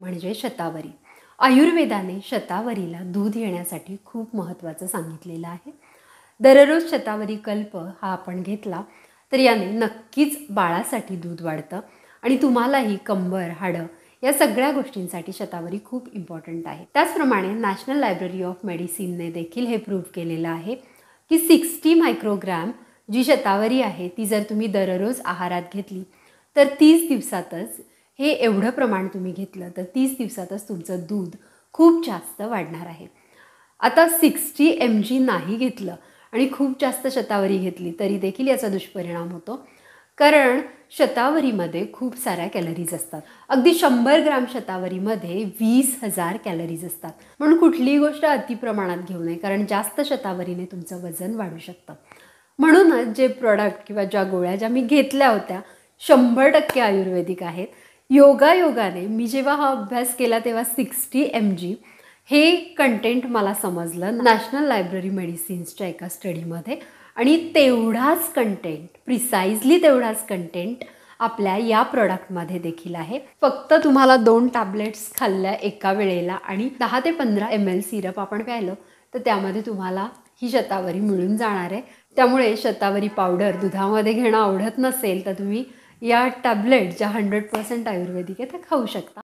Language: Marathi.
म्हणजे शतावरी. आयुर्वेदाने शतावरीला दूध येण्यासाठी खूप महत्त्वाचं सांगितलेलं आहे. दररोज शतावरी कल्प हा आपण घेतला तर याने नक्कीच बाळासाठी दूध वाढतं आणि तुम्हालाही कंबर, हाडं या सगळ्या गोष्टींसाठी शतावरी खूप इम्पॉर्टंट आहे. त्याचप्रमाणे नॅशनल लायब्ररी ऑफ मेडिसिनने देखील हे प्रूव्ह केलेलं आहे की 60 मायक्रोग्रॅम जी शतावरी आहे ती जर तुम्ही दररोज आहारात घेतली तर 30 दिवसातच हे एवढं प्रमाण तुम्ही घेतलं तर 30 दिवसातच तुमचं दूध खूप जास्त वाढणार आहे. आता 60 mg नाही घेतलं आणि खूप जास्त शतावरी घेतली तरी देखील याचा दुष्परिणाम होतो, कारण शतावरीमध्ये खूप साऱ्या कॅलरीज असतात. अगदी 100 ग्रॅम शतावरीमध्ये 20,000 कॅलरीज असतात. म्हणून कुठलीही गोष्ट अतिप्रमाणात घेऊ नये, कारण जास्त शतावरीने तुमचं वजन वाढू शकतं. म्हणूनच जे प्रॉडक्ट किंवा ज्या गोळ्या ज्या मी घेतल्या होत्या 100% आयुर्वेदिक आहेत. योगायोगाने मी जेव्हा हा अभ्यास केला तेव्हा 60 mg हे कंटेंट मला समजलं नॅशनल लायब्ररी मेडिसिन्सच्या एका स्टडीमध्ये, आणि तेवढाच कंटेंट, प्रिसाइजली तेवढाच कंटेंट आपल्या या प्रोडक्टमध्ये देखील आहे. फक्त तुम्हाला 2 टॅबलेट्स खाल्ल्या एका वेळेला आणि 10 ते 15 ml सिरप आपण प्यायलं तर त्यामध्ये तुम्हाला ही शतावरी मिळून जाणार आहे. त्यामुळे शतावरी पावडर दुधामध्ये घेणं आवडत नसेल तर तुम्ही या टॅबलेट ज्या 100% आयुर्वेदिक आहे त्या खाऊ शकता.